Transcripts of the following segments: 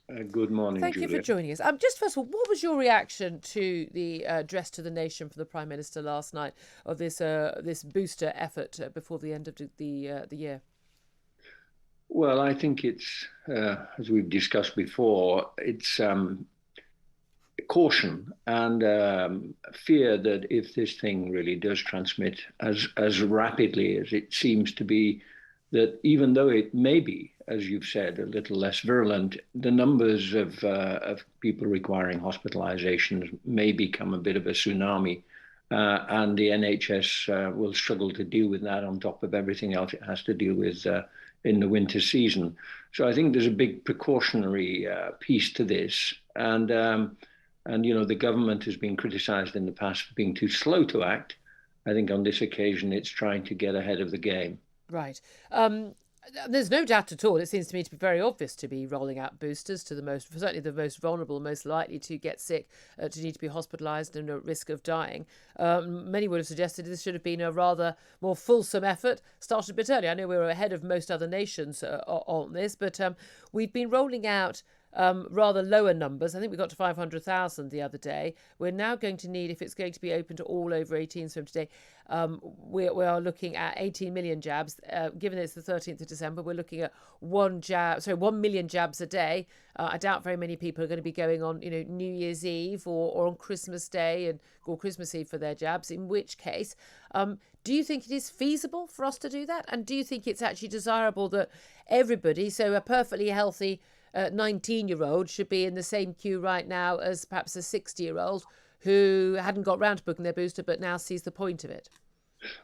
Good morning, Thank you for Julia. joining us. Just first of all, what was your reaction to the address to the nation from the Prime Minister last night of this booster effort before the end of the year? Well, I think it's, as we've discussed before, it's caution and fear that if this thing really does transmit as rapidly as it seems to be, that even though it may be, as you've said, a little less virulent, the numbers of people requiring hospitalizations may become a bit of a tsunami. And the NHS will struggle to deal with that on top of everything else it has to deal with in the winter season. So I think there's a big precautionary piece to this. And the government has been criticised in the past for being too slow to act. I think on this occasion, it's trying to get ahead of the game. Right. There's no doubt at all. It seems to me to be very obvious to be rolling out boosters to certainly the most vulnerable, most likely to get sick, to need to be hospitalised and at risk of dying. Many would have suggested this should have been a rather more fulsome effort, started a bit early. I know we were ahead of most other nations on this, but we've been rolling out rather lower numbers. I think we got to 500,000 the other day. We're now going to need, if it's going to be open to all over 18s from today, we are looking at 18 million jabs. Given it's the 13th of December, we're looking at 1 million jabs a day. I doubt very many people are going to be going on, New Year's Eve or on Christmas Day or Christmas Eve for their jabs, in which case, do you think it is feasible for us to do that? And do you think it's actually desirable that everybody, so a perfectly healthy 19-year-old should be in the same queue right now as perhaps a 60-year-old who hadn't got round to booking their booster but now sees the point of it?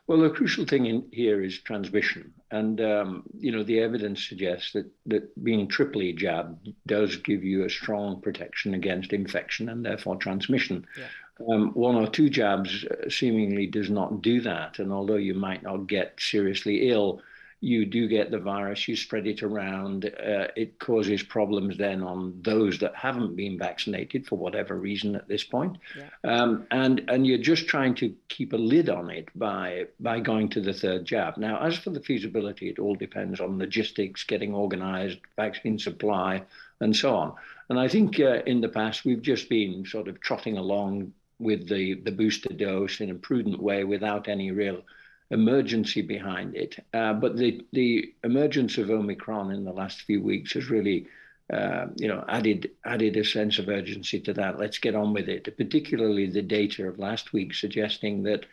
Well, the crucial thing in here is transmission. And, the evidence suggests that being triply jabbed does give you a strong protection against infection and therefore transmission. Yeah. 1 or 2 jabs seemingly does not do that. And although you might not get seriously ill, you do get the virus, you spread it around. It causes problems then on those that haven't been vaccinated for whatever reason at this point. Yeah. And you're just trying to keep a lid on it by going to the 3rd jab. Now, as for the feasibility, it all depends on logistics, getting organized, vaccine supply, and so on. And I think in the past, we've just been sort of trotting along with the booster dose in a prudent way without any real emergency behind it. But the emergence of Omicron in the last few weeks has really, added a sense of urgency to that. Let's get on with it. Particularly the data of last week suggesting that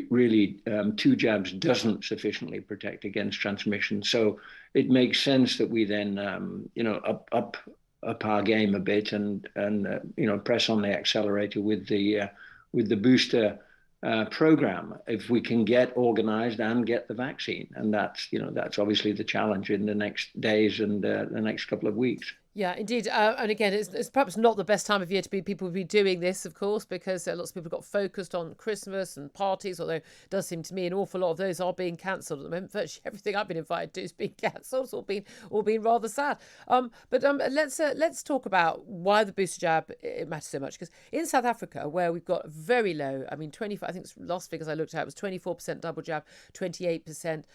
really 2 jabs doesn't sufficiently protect against transmission. So it makes sense that we then, up our game a bit and press on the accelerator with the booster program if we can get organized and get the vaccine. And that's obviously the challenge in the next days and the next couple of weeks. Yeah, indeed. And again, it's perhaps not the best time of year to be people will be doing this, of course, because lots of people got focused on Christmas and parties, although it does seem to me an awful lot of those are being cancelled at the moment. Virtually everything I've been invited to is being cancelled or being rather sad. But let's talk about why the booster jab it matters so much. Because in South Africa, where we've got very low, 25, I think last figures I looked at was 24% double jab, 28%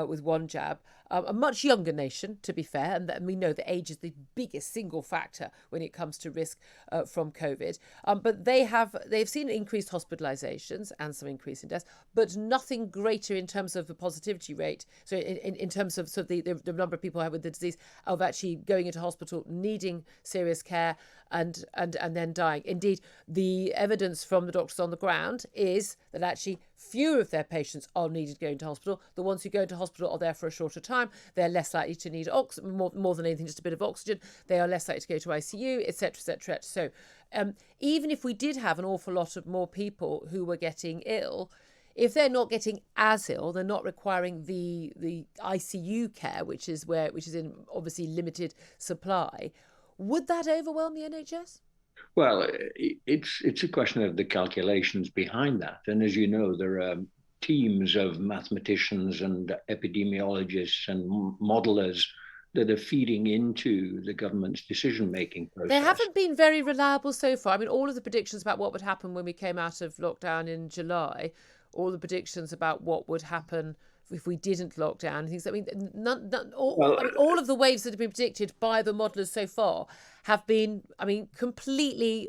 with 1 jab. A much younger nation, to be fair, and we know that age is the biggest single factor when it comes to risk from COVID. But they've seen increased hospitalisations and some increase in deaths, but nothing greater in terms of the positivity rate. So in terms of sort of the number of people who have with the disease of actually going into hospital, needing serious care, and then dying. Indeed, the evidence from the doctors on the ground is that actually fewer of their patients are needed going to hospital. The ones who go into hospital are there for a shorter time. They're less likely to need more than anything, just a bit of oxygen. They are less likely to go to ICU, etc., etc. So even if we did have an awful lot of more people who were getting ill, if they're not getting as ill, they're not requiring the ICU care, which is in obviously limited supply. Would that overwhelm the NHS? Well, it's a question of the calculations behind that. And as you know, there are teams of mathematicians and epidemiologists and modelers that are feeding into the government's decision-making process. They haven't been very reliable so far. I mean, all of the predictions about what would happen when we came out of lockdown in July, all the predictions about what would happen if we didn't lock down and things. I mean, Well, all of the waves that have been predicted by the modelers so far have been, completely,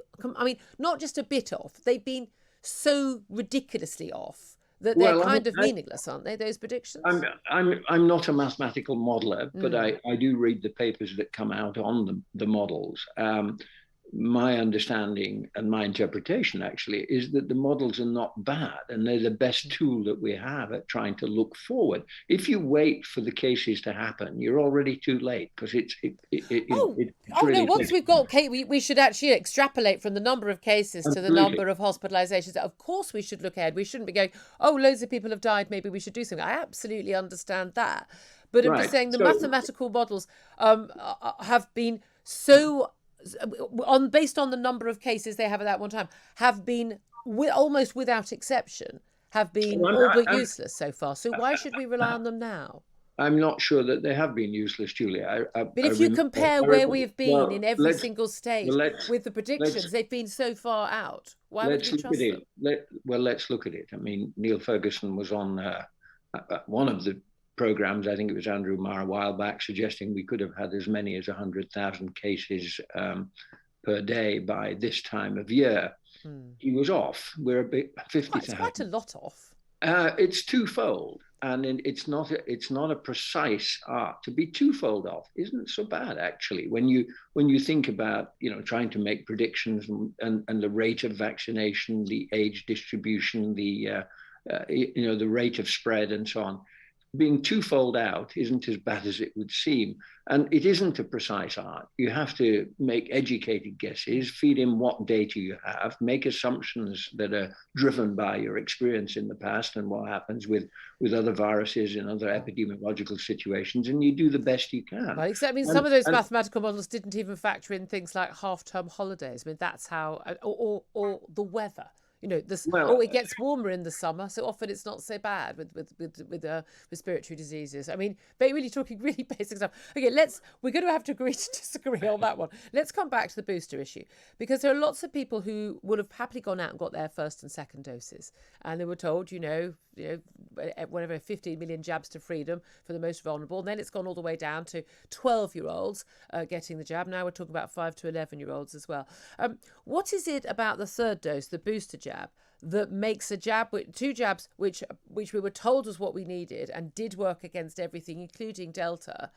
not just a bit off, they've been so ridiculously off that they're well, kind of meaningless, aren't they, those predictions? I'm not a mathematical modeler, but Mm. I do read the papers that come out on the models. My understanding and my interpretation actually is that the models are not bad and they're the best tool that we have at trying to look forward. If you wait for the cases to happen, you're already too late, because it's No, really once we've got we should actually extrapolate from the number of cases to the absolutely. number of hospitalizations. Of course we should look ahead. We shouldn't be going, oh, loads of people have died, maybe we should do something. I absolutely understand that, but I'm just Right. saying the So, mathematical models have been so based on the number of cases they have at that one time, have been almost without exception, have been well, all but useless so far. So why should we rely on them now? I'm not sure that they have been useless, Julia. But if you compare where we have been in Well, every single state well, let's with the let's predictions, they've been so far out. Why would we look at trust them? it. Let's look at it. I mean, Neil Ferguson was on one of the programs. I think it was Andrew Marr a while back, suggesting we could have had as many as 100,000 cases per day by this time of year. He was off. We're a bit It's 50,000. quite a lot off. It's twofold, and it's not a precise art. To be twofold off isn't so bad, actually, when you think about trying to make predictions and the rate of vaccination, the age distribution, the the rate of spread, and so on. Being twofold out isn't as bad as it would seem. And it isn't a precise art. You have to make educated guesses, feed in what data you have, make assumptions that are driven by your experience in the past and what happens with other viruses in other epidemiological situations, and you do the best you can. Well, except some of those mathematical models didn't even factor in things like half-term holidays. That's how, or the weather. It gets warmer in the summer, so often it's not so bad with respiratory diseases. But really talking really basic stuff. Okay, we're going to have to agree to disagree on that one. Let's come back to the booster issue, because there are lots of people who would have happily gone out and got their first and second doses, and they were told, whatever, 15 million jabs to freedom for the most vulnerable. And then it's gone all the way down to 12-year-olds getting the jab. Now we're talking about 5 to 11-year-olds as well. What is it about the third dose, the booster jab, that makes two jabs which we were told was what we needed and did work against everything, including Delta,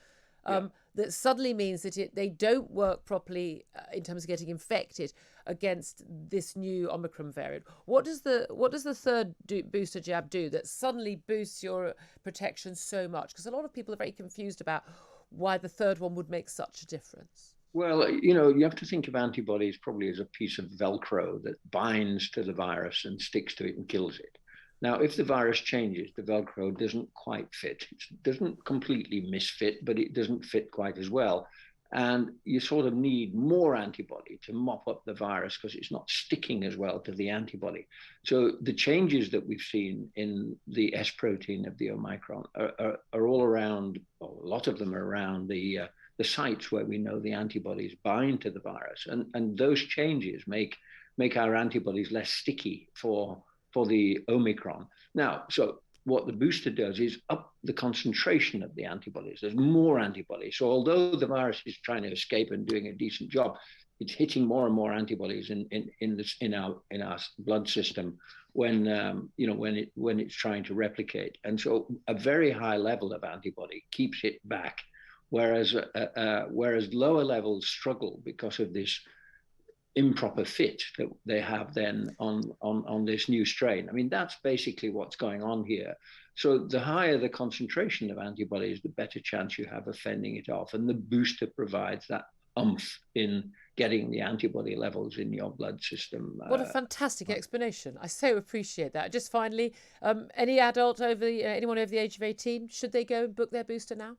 that suddenly means that they don't work properly in terms of getting infected against this new Omicron variant? What does the third booster jab do that suddenly boosts your protection so much? Because a lot of people are very confused about why the third one would make such a difference. Well, you have to think of antibodies probably as a piece of velcro that binds to the virus and sticks to it and kills it. Now, if the virus changes, the velcro doesn't quite fit. It doesn't completely misfit, but it doesn't fit quite as well. And you sort of need more antibody to mop up the virus because it's not sticking as well to the antibody. So the changes that we've seen in the S protein of the Omicron are all around, or a lot of them are around the sites where we know the antibodies bind to the virus. And those changes make our antibodies less sticky for the Omicron. Now, so what the booster does is up the concentration of the antibodies. There's more antibodies. So although the virus is trying to escape and doing a decent job, it's hitting more and more antibodies in our blood system when it's trying to replicate. And so a very high level of antibody keeps it back, whereas lower levels struggle because of this improper fit that they have then on this new strain. That's basically what's going on here. So the higher the concentration of antibodies, the better chance you have of fending it off. And the booster provides that oomph in getting the antibody levels in your blood system. What a fantastic explanation. I so appreciate that. Just finally, any adult anyone over the age of 18, should they go and book their booster now?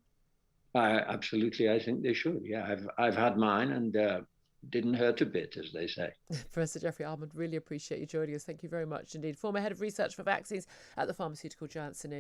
Absolutely, I think they should. Yeah, I've had mine and didn't hurt a bit, as they say. Professor Jeffrey Almond, really appreciate you joining us. Thank you very much indeed. Former head of research for vaccines at the pharmaceutical giant Sanofi.